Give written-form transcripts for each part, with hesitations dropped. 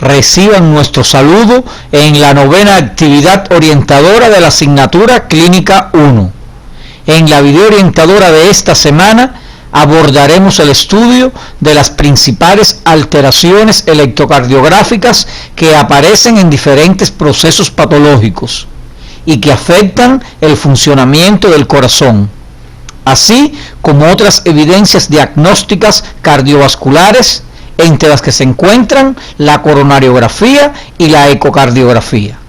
Reciban nuestro saludo en la 9ª actividad orientadora de la asignatura Clínica 1. En la video orientadora de esta semana abordaremos el estudio de las principales alteraciones electrocardiográficas que aparecen en diferentes procesos patológicos y que afectan el funcionamiento del corazón, así como otras evidencias diagnósticas cardiovasculares, entre las que se encuentran la coronariografía y la ecocardiografía.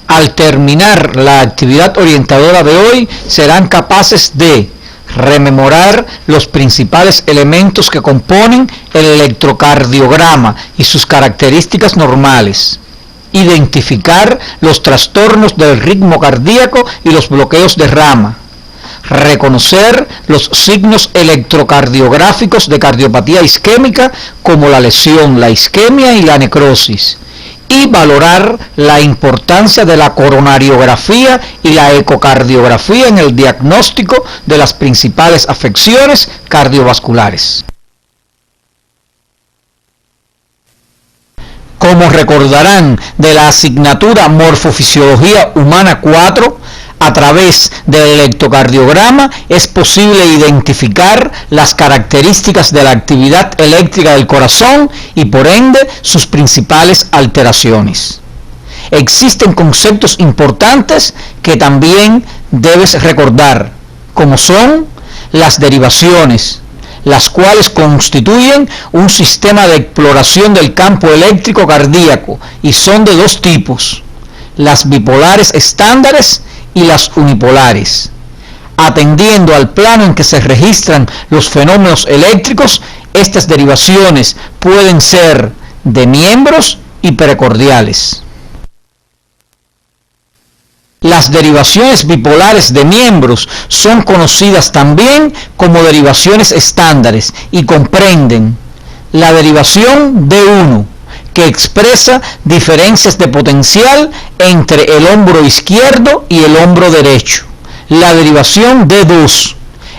Al terminar la actividad orientadora de hoy, serán capaces de rememorar los principales elementos que componen el electrocardiograma y sus características normales, identificar los trastornos del ritmo cardíaco y los bloqueos de rama, reconocer los signos electrocardiográficos de cardiopatía isquémica como la lesión, la isquemia y la necrosis, y valorar la importancia de la coronariografía y la ecocardiografía en el diagnóstico de las principales afecciones cardiovasculares. Como recordarán de la asignatura Morfofisiología Humana 4, a través del electrocardiograma es posible identificar las características de la actividad eléctrica del corazón y por ende sus principales alteraciones. Existen conceptos importantes que también debes recordar, como son las derivaciones, las cuales constituyen un sistema de exploración del campo eléctrico cardíaco y son de dos tipos: las bipolares estándares y las unipolares. Atendiendo al plano en que se registran los fenómenos eléctricos, estas derivaciones pueden ser de miembros y precordiales. Las derivaciones bipolares de miembros son conocidas también como derivaciones estándares y comprenden la derivación D1, que expresa diferencias de potencial entre el hombro izquierdo y el hombro derecho. La derivación D2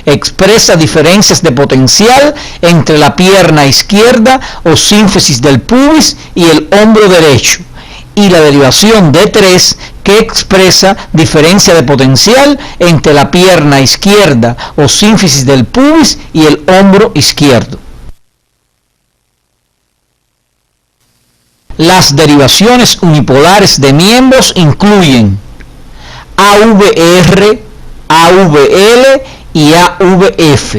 expresa diferencias de potencial entre la pierna izquierda o sínfisis del pubis y el hombro derecho. Y la derivación D3 que expresa diferencia de potencial entre la pierna izquierda o sínfisis del pubis y el hombro izquierdo. Las derivaciones unipolares de miembros incluyen AVR, AVL y AVF.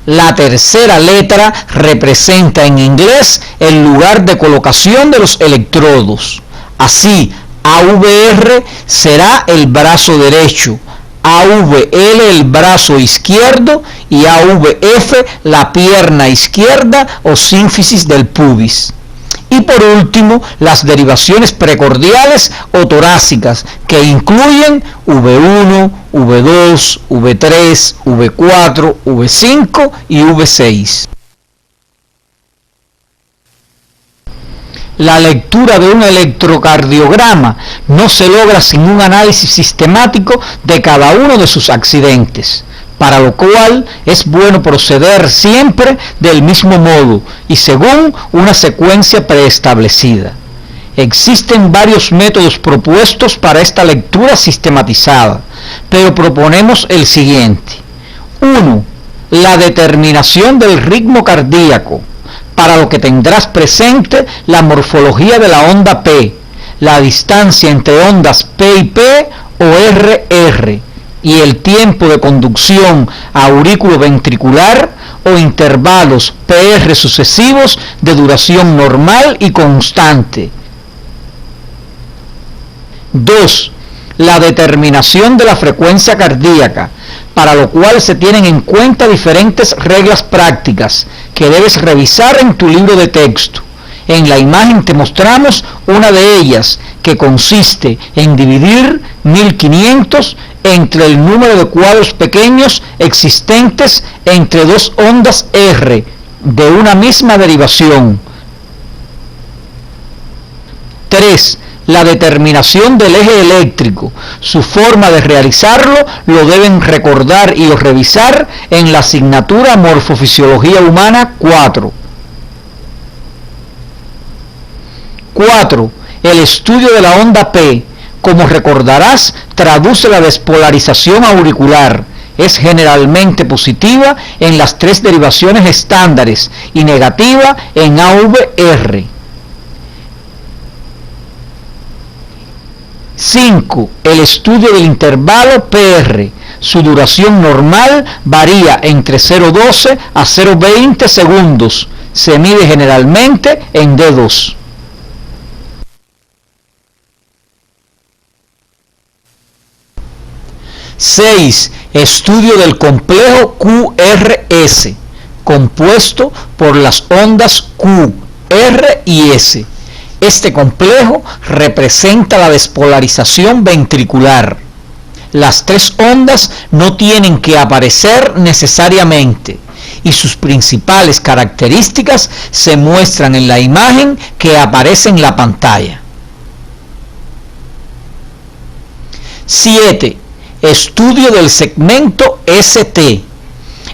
La tercera letra representa en inglés el lugar de colocación de los electrodos. Así, AVR será el brazo derecho, AVL el brazo izquierdo y AVF la pierna izquierda o sínfisis del pubis. Y por último, las derivaciones precordiales o torácicas, que incluyen V1, V2, V3, V4, V5 y V6. La lectura de un electrocardiograma no se logra sin un análisis sistemático de cada uno de sus accidentes, para lo cual es bueno proceder siempre del mismo modo y según una secuencia preestablecida. Existen varios métodos propuestos para esta lectura sistematizada, pero proponemos el siguiente. 1. La determinación del ritmo cardíaco, para lo que tendrás presente la morfología de la onda P, la distancia entre ondas P y P o RR, y el tiempo de conducción aurículo-ventricular o intervalos PR sucesivos de duración normal y constante. 2. La determinación de la frecuencia cardíaca, para lo cual se tienen en cuenta diferentes reglas prácticas que debes revisar en tu libro de texto. En la imagen te mostramos una de ellas, que consiste en dividir 1500 entre el número de cuadros pequeños existentes entre dos ondas R de una misma derivación. 3. La determinación del eje eléctrico. Su forma de realizarlo lo deben recordar y o revisar en la asignatura Morfofisiología Humana 4. 4. El estudio de la onda P, como recordarás, traduce la despolarización auricular. Es generalmente positiva en las 3 derivaciones estándares y negativa en AVR. 5. El estudio del intervalo PR. Su duración normal varía entre 0,12 a 0,20 segundos. Se mide generalmente en D2. ¡6! Estudio del complejo QRS, compuesto por las ondas Q, R y S. Este complejo representa la despolarización ventricular. Las 3 ondas no tienen que aparecer necesariamente y sus principales características se muestran en la imagen que aparece en la pantalla. 7. Estudio del segmento ST.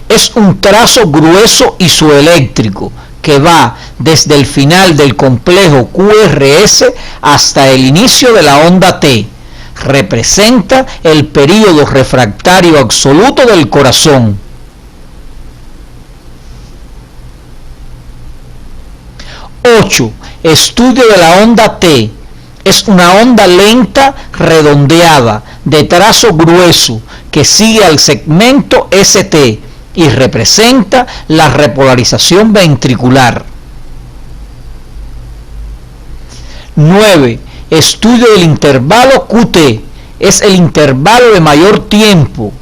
Es un trazo grueso isoeléctrico que va desde el final del complejo QRS hasta el inicio de la onda T. Representa el período refractario absoluto del corazón. 8. Estudio de la onda T. Es una onda lenta redondeada de trazo grueso que sigue al segmento ST y representa la repolarización ventricular. 9. Estudio del intervalo QT. Es el intervalo de mayor tiempo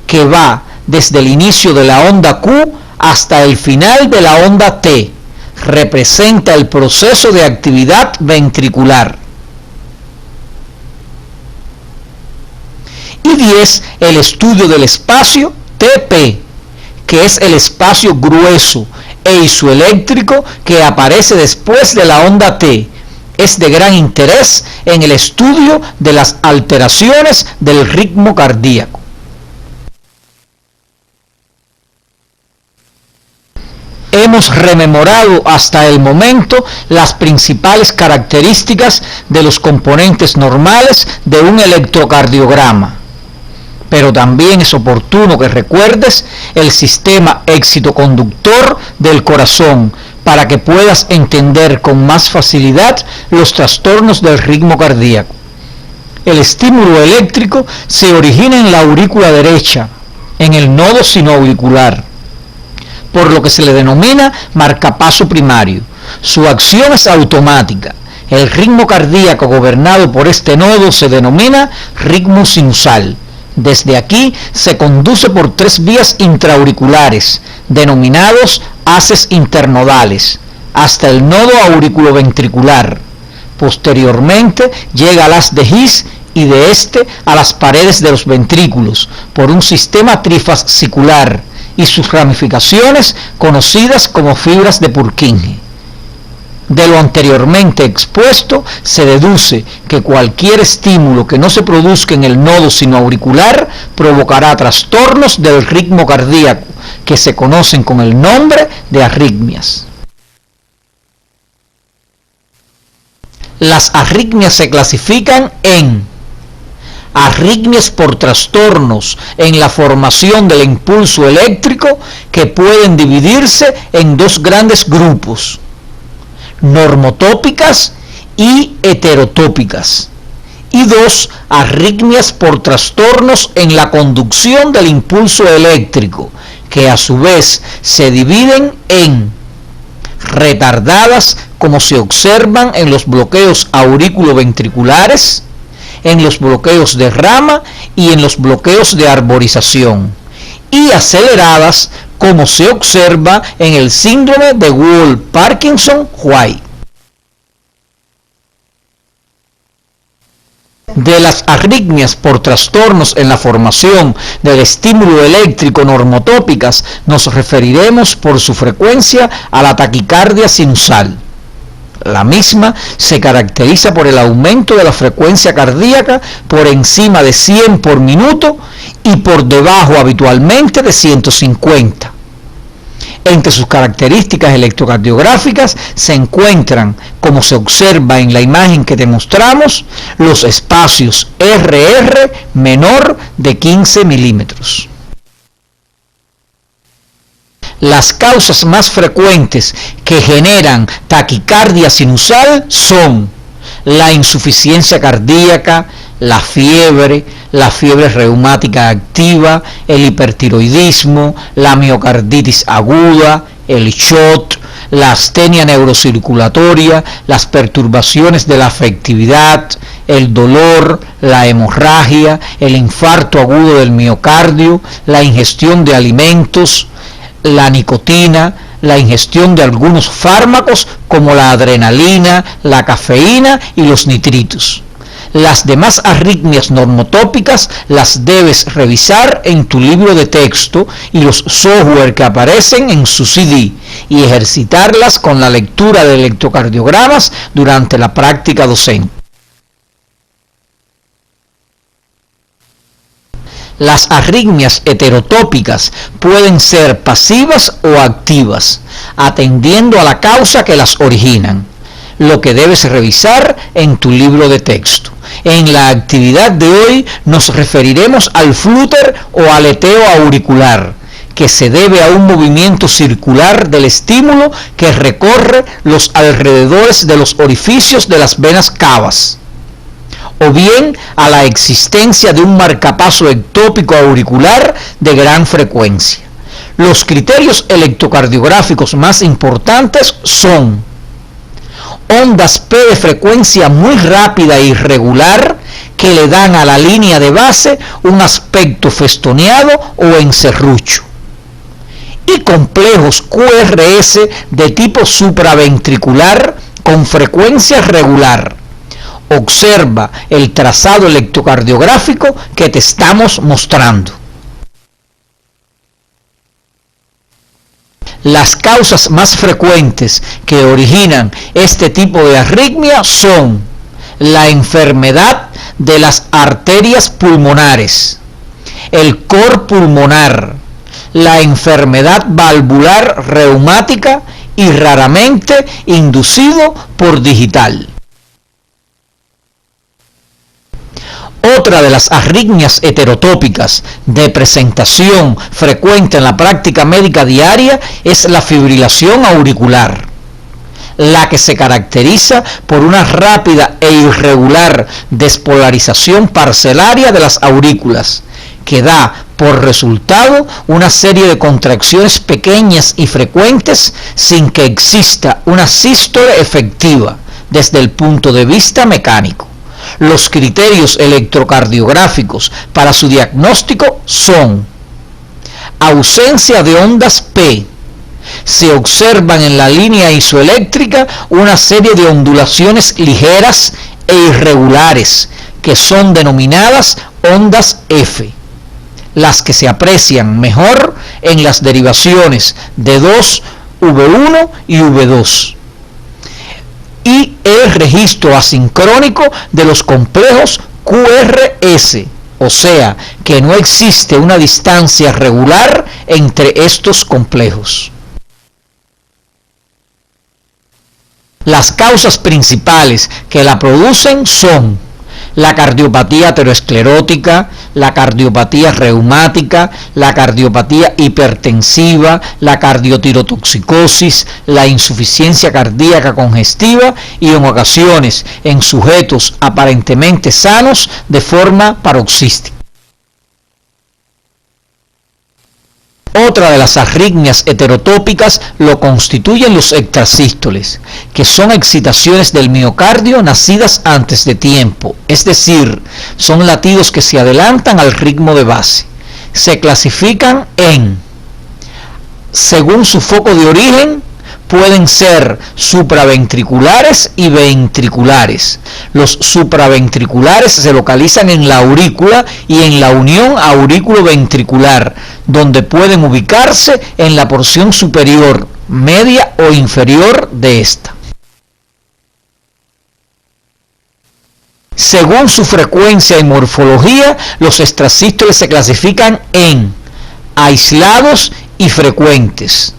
que va desde el inicio de la onda Q hasta el final de la onda T. Representa el proceso de actividad ventricular. Y 10. El estudio del espacio TP, que es el espacio grueso e isoeléctrico que aparece después de la onda T. Es de gran interés en el estudio de las alteraciones del ritmo cardíaco. Hemos rememorado hasta el momento las principales características de los componentes normales de un electrocardiograma. Pero también es oportuno que recuerdes el sistema excitoconductor del corazón para que puedas entender con más facilidad los trastornos del ritmo cardíaco. El estímulo eléctrico se origina en la aurícula derecha, en el nodo sinoauricular, por lo que se le denomina marcapaso primario. Su acción es automática. El ritmo cardíaco gobernado por este nodo se denomina ritmo sinusal. Desde aquí se conduce por 3 vías intraauriculares, denominados haces internodales, hasta el nodo auriculoventricular. Posteriormente llega al haz de His y de este a las paredes de los ventrículos por un sistema trifascicular y sus ramificaciones conocidas como fibras de Purkinje. De lo anteriormente expuesto, se deduce que cualquier estímulo que no se produzca en el nodo sinoauricular provocará trastornos del ritmo cardíaco, que se conocen con el nombre de arritmias. Las arritmias se clasifican en arritmias por trastornos en la formación del impulso eléctrico, que pueden dividirse en 2 grandes grupos: normotópicas y heterotópicas, y 2 arritmias por trastornos en la conducción del impulso eléctrico, que a su vez se dividen en retardadas, como se observan en los bloqueos auriculoventriculares, en los bloqueos de rama y en los bloqueos de arborización, y aceleradas, como se observa en el síndrome de Wolff-Parkinson-White. De las arritmias por trastornos en la formación del estímulo eléctrico normotópicas nos referiremos por su frecuencia a la taquicardia sinusal. La misma se caracteriza por el aumento de la frecuencia cardíaca por encima de 100 por minuto y por debajo habitualmente de 150. Entre sus características electrocardiográficas se encuentran, como se observa en la imagen que te mostramos, los espacios RR menor de 15 milímetros. Las causas más frecuentes que generan taquicardia sinusal son la insuficiencia cardíaca, la fiebre reumática activa, el hipertiroidismo, la miocarditis aguda, el SHOT, la astenia neurocirculatoria, las perturbaciones de la afectividad, el dolor, la hemorragia, el infarto agudo del miocardio, la ingestión de alimentos, la nicotina, la ingestión de algunos fármacos como la adrenalina, la cafeína y los nitritos. Las demás arritmias normotópicas las debes revisar en tu libro de texto y los software que aparecen en su CD y ejercitarlas con la lectura de electrocardiogramas durante la práctica docente. Las arritmias heterotópicas pueden ser pasivas o activas, atendiendo a la causa que las originan, lo que debes revisar en tu libro de texto. En la actividad de hoy nos referiremos al flúter o aleteo auricular, que se debe a un movimiento circular del estímulo que recorre los alrededores de los orificios de las venas cavas, o bien a la existencia de un marcapaso ectópico auricular de gran frecuencia. Los criterios electrocardiográficos más importantes son ondas P de frecuencia muy rápida e irregular que le dan a la línea de base un aspecto festoneado o en serrucho, y complejos QRS de tipo supraventricular con frecuencia regular. Observa el trazado electrocardiográfico que te estamos mostrando. Las causas más frecuentes que originan este tipo de arritmia son la enfermedad de las arterias pulmonares, el cor pulmonar, la enfermedad valvular reumática y raramente inducido por digital. Otra de las arritmias heterotópicas de presentación frecuente en la práctica médica diaria es la fibrilación auricular, la que se caracteriza por una rápida e irregular despolarización parcelaria de las aurículas, que da por resultado una serie de contracciones pequeñas y frecuentes sin que exista una sístole efectiva desde el punto de vista mecánico. Los criterios electrocardiográficos para su diagnóstico son ausencia de ondas P. Se observan en la línea isoeléctrica una serie de ondulaciones ligeras e irregulares que son denominadas ondas F, las que se aprecian mejor en las derivaciones de 2, V1 y V2. Y el registro asincrónico de los complejos QRS, o sea, que no existe una distancia regular entre estos complejos. Las causas principales que la producen son la cardiopatía aterosclerótica, la cardiopatía reumática, la cardiopatía hipertensiva, la cardiotirotoxicosis, la insuficiencia cardíaca congestiva y en ocasiones en sujetos aparentemente sanos de forma paroxística. Otra de las arritmias heterotópicas lo constituyen los extrasístoles, que son excitaciones del miocardio nacidas antes de tiempo, es decir, son latidos que se adelantan al ritmo de base. Se clasifican según su foco de origen, pueden ser supraventriculares y ventriculares. Los supraventriculares se localizan en la aurícula y en la unión aurículo-ventricular, donde pueden ubicarse en la porción superior, media o inferior de esta. Según su frecuencia y morfología, los extrasístoles se clasifican en aislados y frecuentes.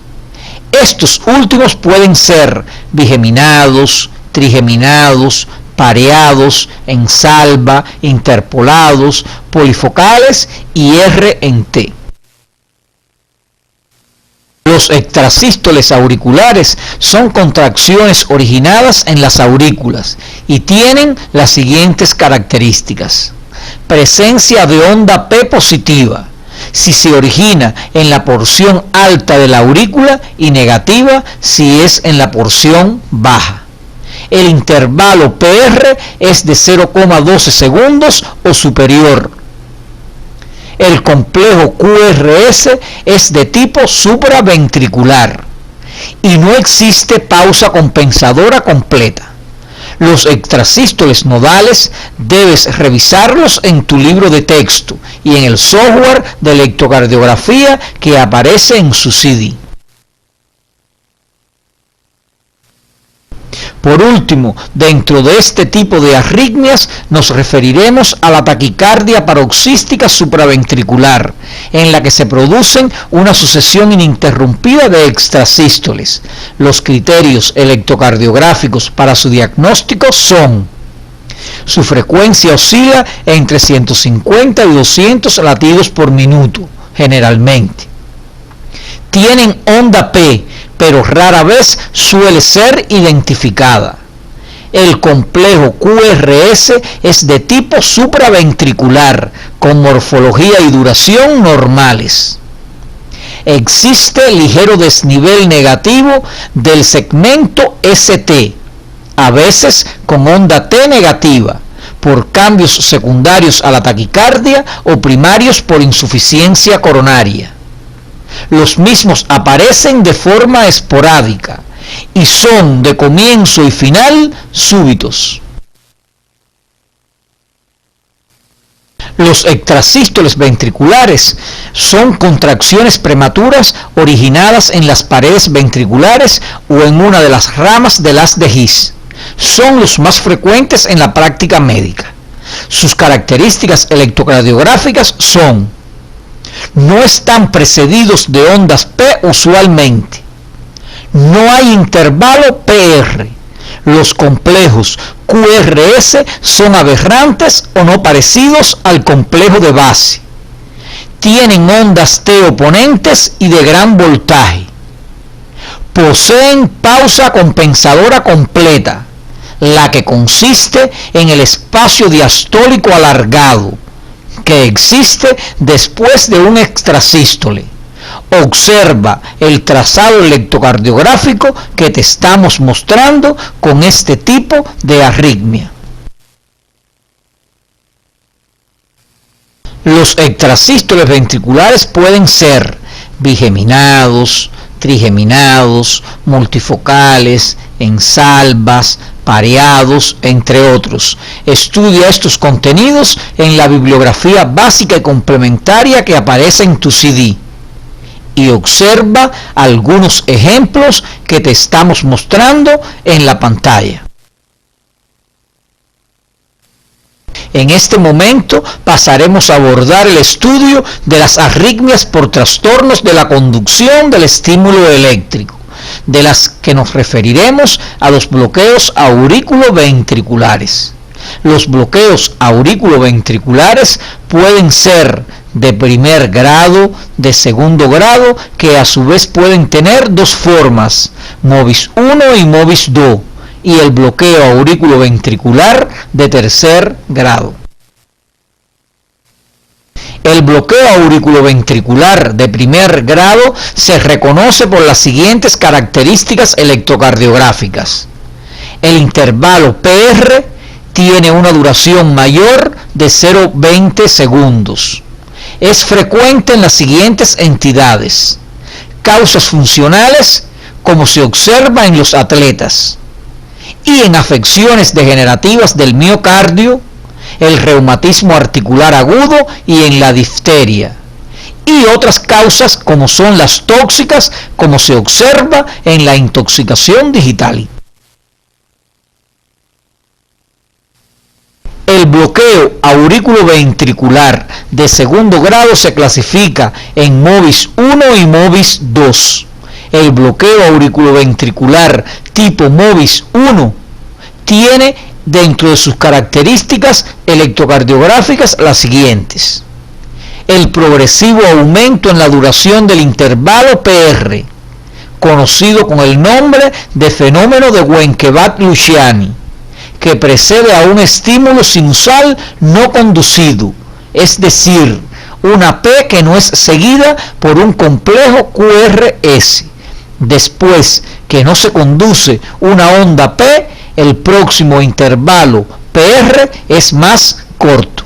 Estos últimos pueden ser bigeminados, trigeminados, pareados, en salva, interpolados, polifocales y R en T. Los extrasístoles auriculares son contracciones originadas en las aurículas y tienen las siguientes características. Presencia de onda P positiva, si se origina en la porción alta de la aurícula, y negativa si es en la porción baja. El intervalo PR es de 0,12 segundos o superior. El complejo QRS es de tipo supraventricular y no existe pausa compensadora completa. Los extrasístoles nodales debes revisarlos en tu libro de texto y en el software de electrocardiografía que aparece en su CD. Por último, dentro de este tipo de arritmias nos referiremos a la taquicardia paroxística supraventricular, en la que se producen una sucesión ininterrumpida de extrasístoles. Los criterios electrocardiográficos para su diagnóstico son: su frecuencia oscila entre 150 y 200 latidos por minuto, generalmente. Tienen onda P, pero rara vez suele ser identificada. El complejo QRS es de tipo supraventricular, con morfología y duración normales. Existe ligero desnivel negativo del segmento ST, a veces con onda T negativa, por cambios secundarios a la taquicardia o primarios por insuficiencia coronaria. Los mismos aparecen de forma esporádica y son de comienzo y final súbitos. Los extrasístoles ventriculares son contracciones prematuras originadas en las paredes ventriculares o en una de las ramas del haz de His. Son los más frecuentes en la práctica médica. Sus características electrocardiográficas son: no están precedidos de ondas P usualmente. No hay intervalo PR. Los complejos QRS son aberrantes o no parecidos al complejo de base. Tienen ondas T oponentes y de gran voltaje. Poseen pausa compensadora completa, la que consiste en el espacio diastólico alargado que existe después de un extrasístole. Observa el trazado electrocardiográfico que te estamos mostrando con este tipo de arritmia. Los extrasístoles ventriculares pueden ser bigeminados, trigeminados, multifocales, en salvas, pareados, entre otros. Estudia estos contenidos en la bibliografía básica y complementaria que aparece en tu CD y observa algunos ejemplos que te estamos mostrando en la pantalla. En este momento pasaremos a abordar el estudio de las arritmias por trastornos de la conducción del estímulo eléctrico, de las que nos referiremos a los bloqueos aurículo-ventriculares. Los bloqueos aurículo-ventriculares pueden ser de primer grado, de segundo grado, que a su vez pueden tener dos formas, MOVIS 1 y MOVIS 2, y el bloqueo aurículo-ventricular de tercer grado. El bloqueo auriculoventricular de primer grado se reconoce por las siguientes características electrocardiográficas. El intervalo PR tiene una duración mayor de 0,20 segundos. Es frecuente en las siguientes entidades: causas funcionales, como se observa en los atletas, y en afecciones degenerativas del miocardio, el reumatismo articular agudo y en la difteria, y otras causas como son las tóxicas, como se observa en la intoxicación digital. El bloqueo auriculoventricular de segundo grado se clasifica en MOVIS 1 y MOVIS 2. El bloqueo auriculoventricular tipo MOVIS 1 tiene dentro de sus características electrocardiográficas las siguientes: el progresivo aumento en la duración del intervalo PR, conocido con el nombre de fenómeno de Wenckebach-Luciani, que precede a un estímulo sinusal no conducido, es decir, una P que no es seguida por un complejo QRS. Después que no se conduce una onda P, el próximo intervalo PR es más corto.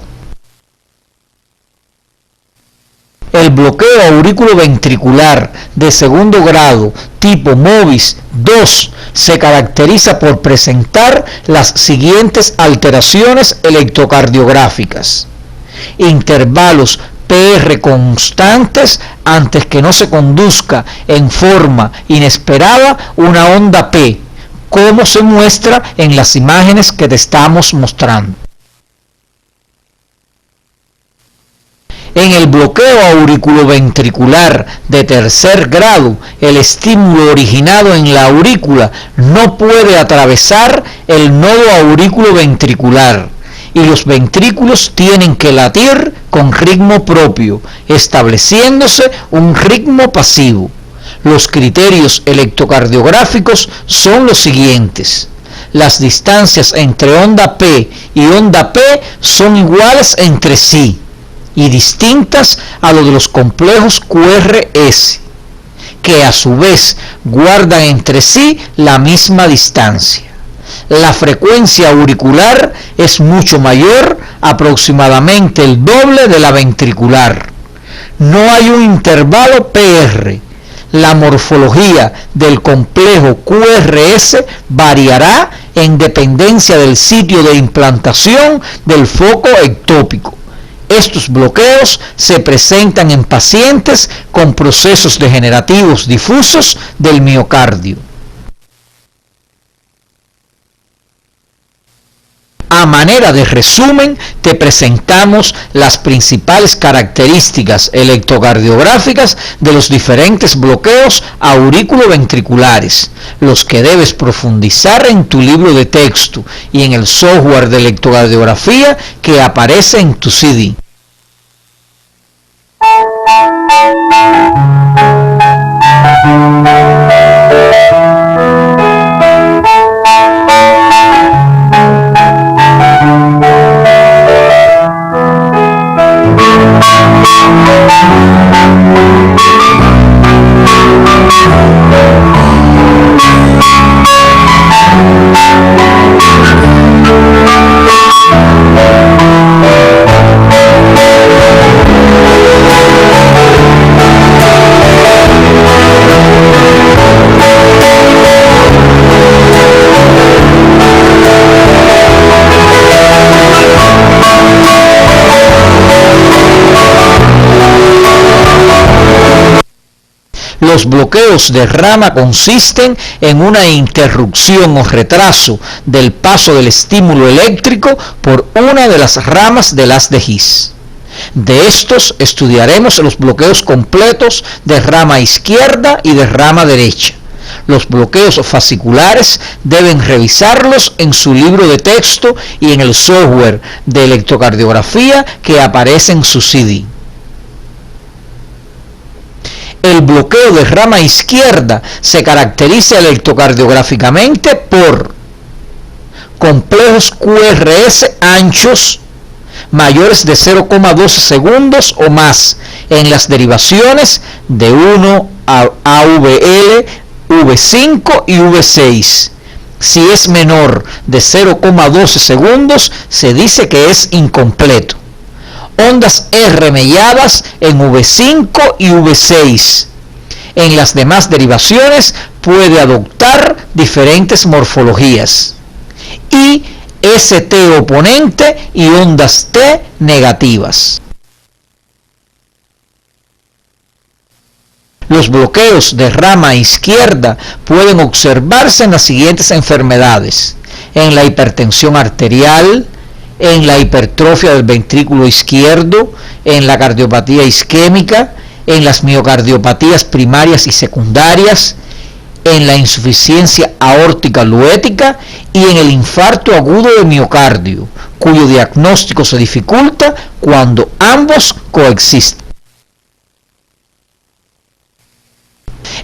El bloqueo auriculoventricular de segundo grado tipo MOVIS 2 se caracteriza por presentar las siguientes alteraciones electrocardiográficas: intervalos PR constantes antes que no se conduzca en forma inesperada una onda P, como se muestra en las imágenes que te estamos mostrando. En el bloqueo auriculoventricular de tercer grado, el estímulo originado en la aurícula no puede atravesar el nodo auriculoventricular y los ventrículos tienen que latir con ritmo propio, estableciéndose un ritmo pasivo. Los criterios electrocardiográficos son los siguientes: las distancias entre onda P y onda P son iguales entre sí y distintas a lo de los complejos QRS, que a su vez guardan entre sí la misma distancia. La frecuencia auricular es mucho mayor, aproximadamente el doble de la ventricular. No hay un intervalo PR. La morfología del complejo QRS variará en dependencia del sitio de implantación del foco ectópico. Estos bloqueos se presentan en pacientes con procesos degenerativos difusos del miocardio. A manera de resumen, te presentamos las principales características electrocardiográficas de los diferentes bloqueos auriculoventriculares, los que debes profundizar en tu libro de texto y en el software de electrocardiografía que aparece en tu CD. Los bloqueos de rama consisten en una interrupción o retraso del paso del estímulo eléctrico por una de las ramas del haz de His. De estos estudiaremos los bloqueos completos de rama izquierda y de rama derecha. Los bloqueos fasciculares deben revisarlos en su libro de texto y en el software de electrocardiografía que aparece en su CD. El bloqueo de rama izquierda se caracteriza electrocardiográficamente por complejos QRS anchos mayores de 0,12 segundos o más en las derivaciones de 1 a AVL, V5 y V6. Si es menor de 0,12 segundos, se dice que es incompleto. Ondas R melladas en V5 y V6. En las demás derivaciones puede adoptar diferentes morfologías. Y ST oponente y ondas T negativas. Los bloqueos de rama izquierda pueden observarse en las siguientes enfermedades: en la hipertensión arterial, en la hipertrofia del ventrículo izquierdo, en la cardiopatía isquémica, en las miocardiopatías primarias y secundarias, en la insuficiencia aórtica luética y en el infarto agudo de miocardio, cuyo diagnóstico se dificulta cuando ambos coexisten.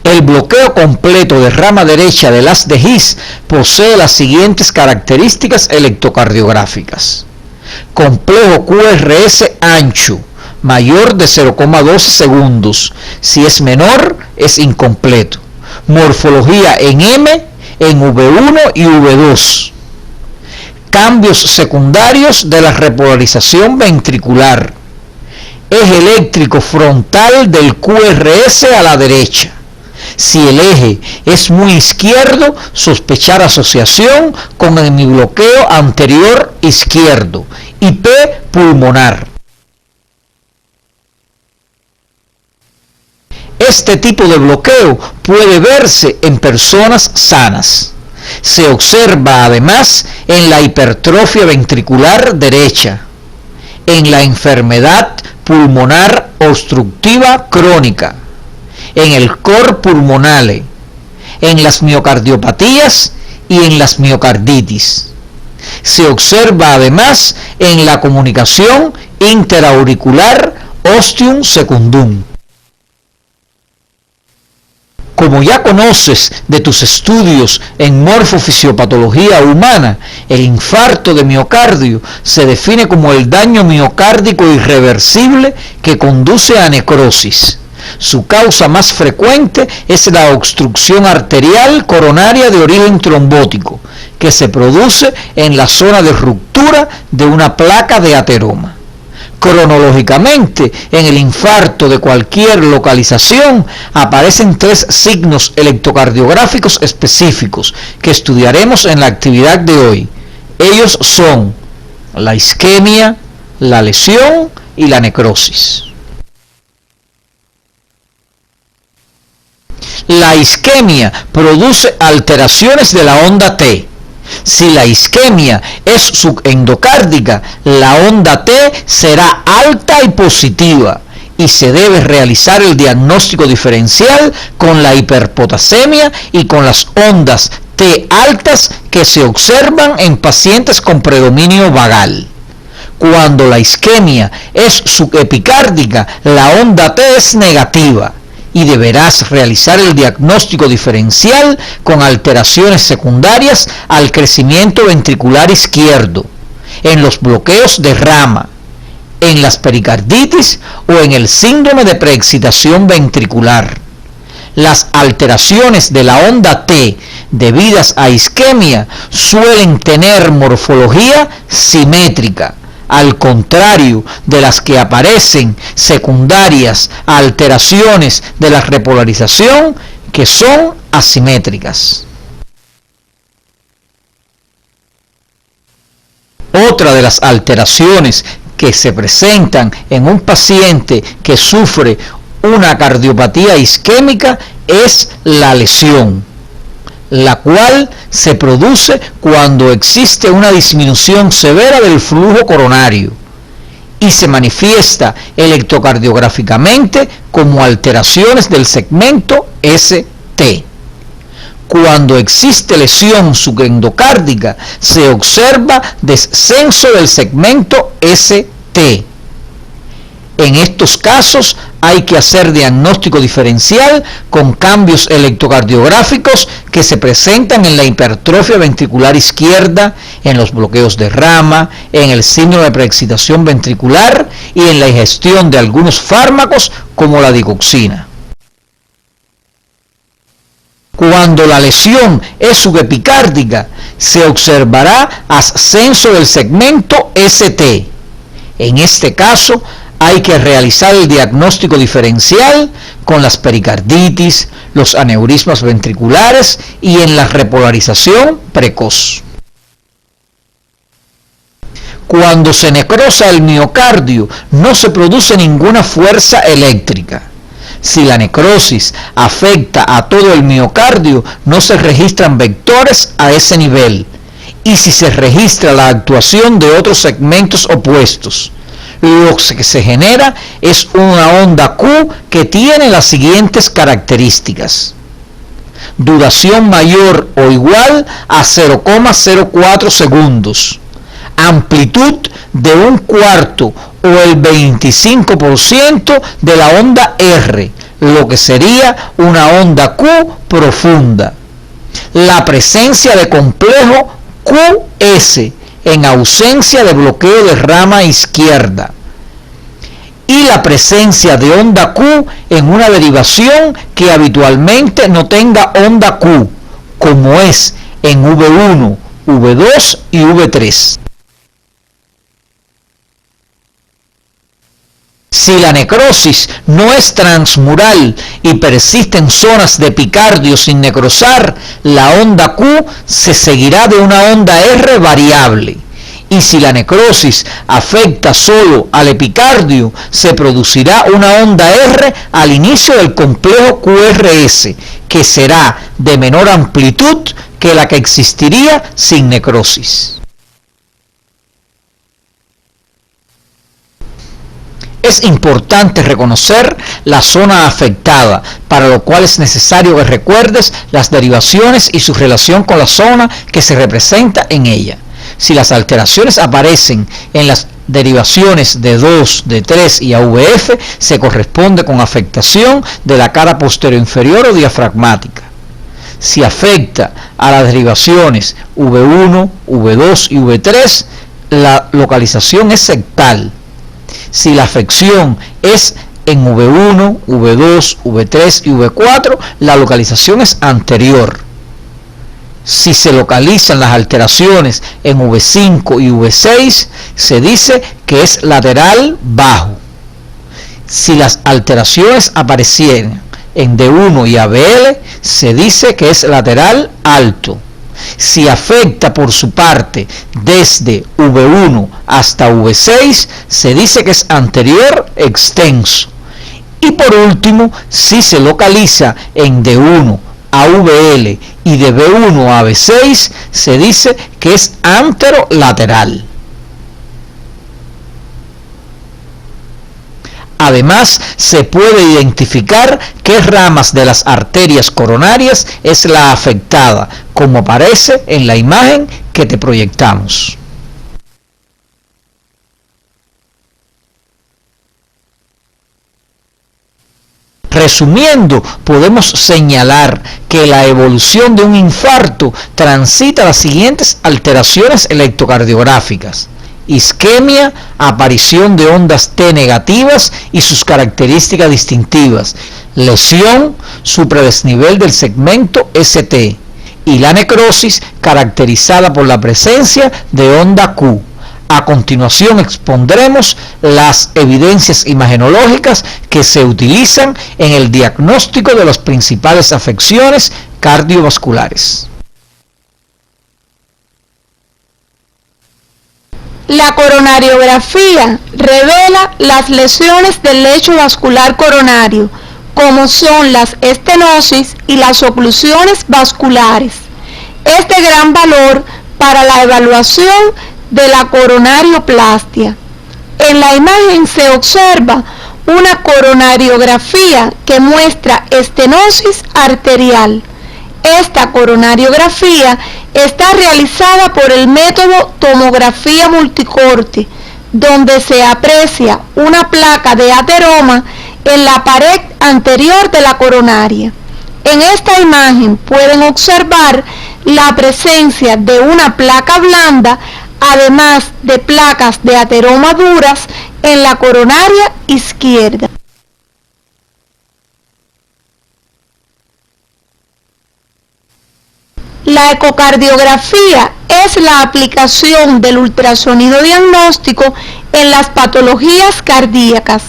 El bloqueo completo de rama derecha del haz de His posee las siguientes características electrocardiográficas: complejo QRS ancho, mayor de 0,12 segundos, si es menor es incompleto. Morfología en M, en V1 y V2. Cambios secundarios de la repolarización ventricular. Eje eléctrico frontal del QRS a la derecha. Si el eje es muy izquierdo, sospechar asociación con hemibloqueo anterior izquierdo y P pulmonar. Este tipo de bloqueo puede verse en personas sanas. Se observa además en la hipertrofia ventricular derecha, en la enfermedad pulmonar obstructiva crónica, en el cor pulmonale, en las miocardiopatías y en las miocarditis. Se observa además en la comunicación interauricular ostium secundum. Como ya conoces de tus estudios en morfofisiopatología humana, el infarto de miocardio se define como el daño miocárdico irreversible que conduce a necrosis. Su causa más frecuente es la obstrucción arterial coronaria de origen trombótico, que se produce en la zona de ruptura de una placa de ateroma. Cronológicamente, en el infarto de cualquier localización aparecen 3 signos electrocardiográficos específicos que estudiaremos en la actividad de hoy. Ellos son la isquemia, la lesión y la necrosis. La isquemia produce alteraciones de la onda T. Si la isquemia es subendocárdica, la onda T será alta y positiva y se debe realizar el diagnóstico diferencial con la hiperpotasemia y con las ondas T altas que se observan en pacientes con predominio vagal. Cuando la isquemia es subepicárdica, la onda T es negativa y deberás realizar el diagnóstico diferencial con alteraciones secundarias al crecimiento ventricular izquierdo, en los bloqueos de rama, en las pericarditis o en el síndrome de preexcitación ventricular. Las alteraciones de la onda T debidas a isquemia suelen tener morfología simétrica, al contrario de las que aparecen secundarias a alteraciones de la repolarización, que son asimétricas. Otra de las alteraciones que se presentan en un paciente que sufre una cardiopatía isquémica es la lesión, la cual se produce cuando existe una disminución severa del flujo coronario y se manifiesta electrocardiográficamente como alteraciones del segmento ST. Cuando existe lesión subendocárdica, se observa descenso del segmento ST. En estos casos hay que hacer diagnóstico diferencial con cambios electrocardiográficos que se presentan en la hipertrofia ventricular izquierda, en los bloqueos de rama, en el síndrome de preexcitación ventricular y en la ingestión de algunos fármacos como la digoxina. Cuando la lesión es subepicárdica, se observará ascenso del segmento ST. En este caso, hay que realizar el diagnóstico diferencial con las pericarditis, los aneurismas ventriculares y en la repolarización precoz. Cuando se necrosa el miocardio, no se produce ninguna fuerza eléctrica. Si la necrosis afecta a todo el miocardio, no se registran vectores a ese nivel. Y si se registra la actuación de otros segmentos opuestos, Lo que se genera es una onda Q que tiene las siguientes características: duración mayor o igual a 0,04 segundos, amplitud de un cuarto o el 25% de la onda R, lo que sería una onda Q profunda, la presencia de complejo QS en ausencia de bloqueo de rama izquierda, y la presencia de onda Q en una derivación que habitualmente no tenga onda Q, como es en V1, V2 y V3. Si la necrosis no es transmural y persiste en zonas de epicardio sin necrosar, la onda Q se seguirá de una onda R variable. Y si la necrosis afecta solo al epicardio, se producirá una onda R al inicio del complejo QRS, que será de menor amplitud que la que existiría sin necrosis. Es importante reconocer la zona afectada, para lo cual es necesario que recuerdes las derivaciones y su relación con la zona que se representa en ella. Si las alteraciones aparecen en las derivaciones de 2, de 3 y AVF, se corresponde con afectación de la cara posterior inferior o diafragmática. Si afecta a las derivaciones V1, V2 y V3, la localización es septal. Si la afección es en V1, V2, V3 y V4, la localización es anterior. Si se localizan las alteraciones en V5 y V6, se dice que es lateral bajo. Si las alteraciones aparecieran en D1 y ABL, se dice que es lateral alto. Si afecta por su parte desde V1 hasta V6, se dice que es anterior extenso. Y por último, si se localiza en D1 a VL y de B1 a B6, se dice que es anterolateral. Además, se puede identificar qué ramas de las arterias coronarias es la afectada, como aparece en la imagen que te proyectamos. Resumiendo, podemos señalar que la evolución de un infarto transita las siguientes alteraciones electrocardiográficas: isquemia, aparición de ondas T negativas y sus características distintivas, lesión, supradesnivel del segmento ST, y la necrosis caracterizada por la presencia de onda Q. A continuación expondremos las evidencias imagenológicas que se utilizan en el diagnóstico de las principales afecciones cardiovasculares. La coronariografía revela las lesiones del lecho vascular coronario, como son las estenosis y las oclusiones vasculares. Es de gran valor para la evaluación de la coronarioplastia. En la imagen se observa una coronariografía que muestra estenosis arterial. Esta coronariografía está realizada por el método tomografía multicorte, donde se aprecia una placa de ateroma en la pared anterior de la coronaria. En esta imagen pueden observar la presencia de una placa blanda, además de placas de ateroma duras en la coronaria izquierda. La ecocardiografía es la aplicación del ultrasonido diagnóstico en las patologías cardíacas.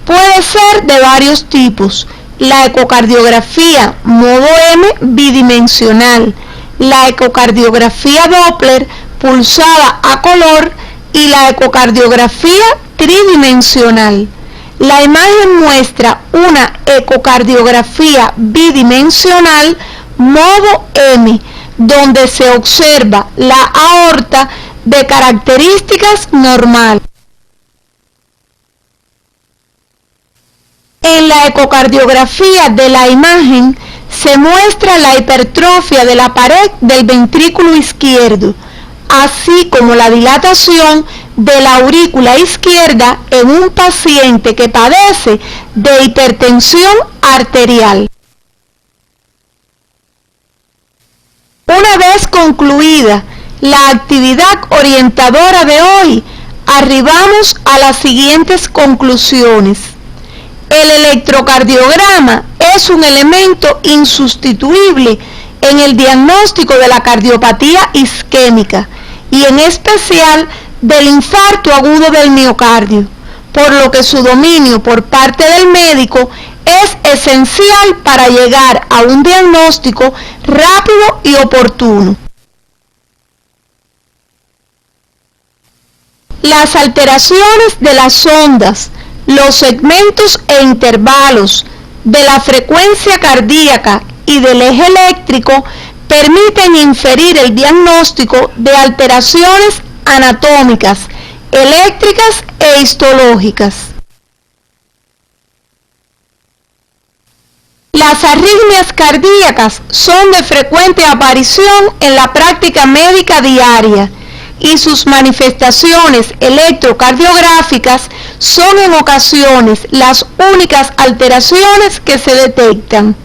Puede ser de varios tipos: la ecocardiografía modo M bidimensional, la ecocardiografía Doppler pulsada a color y la ecocardiografía tridimensional. La imagen muestra una ecocardiografía bidimensional modo M, donde se observa la aorta de características normales. En la ecocardiografía de la imagen se muestra la hipertrofia de la pared del ventrículo izquierdo, así como la dilatación de la aurícula izquierda en un paciente que padece de hipertensión arterial. Una vez concluida la actividad orientadora de hoy, arribamos a las siguientes conclusiones. El electrocardiograma es un elemento insustituible en el diagnóstico de la cardiopatía isquémica y en especial del infarto agudo del miocardio, por lo que su dominio por parte del médico es esencial para llegar a un diagnóstico rápido y oportuno. Las alteraciones de las ondas, los segmentos e intervalos de la frecuencia cardíaca y del eje eléctrico permiten inferir el diagnóstico de alteraciones anatómicas, eléctricas e histológicas. Las arritmias cardíacas son de frecuente aparición en la práctica médica diaria y sus manifestaciones electrocardiográficas son en ocasiones las únicas alteraciones que se detectan,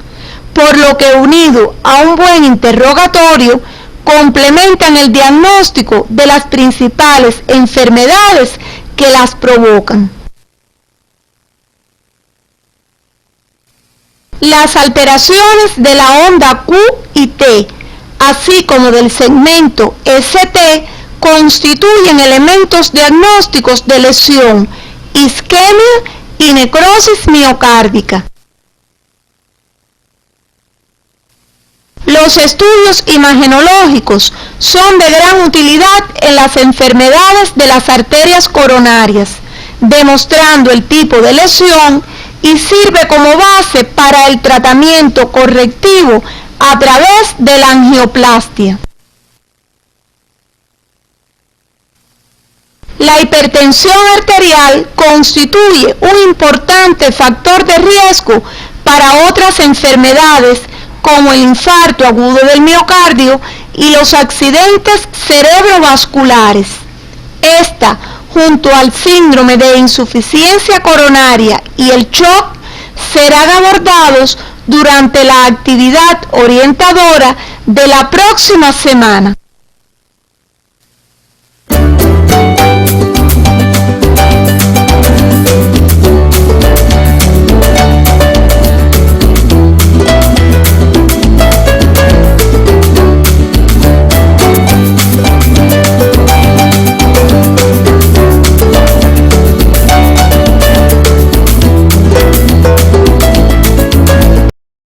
por lo que unido a un buen interrogatorio complementan el diagnóstico de las principales enfermedades que las provocan. Las alteraciones de la onda Q y T, así como del segmento ST, constituyen elementos diagnósticos de lesión, isquemia y necrosis miocárdica. Los estudios imagenológicos son de gran utilidad en las enfermedades de las arterias coronarias, demostrando el tipo de lesión y sirve como base para el tratamiento correctivo a través de la angioplastia. La hipertensión arterial constituye un importante factor de riesgo para otras enfermedades como el infarto agudo del miocardio y los accidentes cerebrovasculares. Esta, junto al síndrome de insuficiencia coronaria y el shock, serán abordados durante la actividad orientadora de la próxima semana.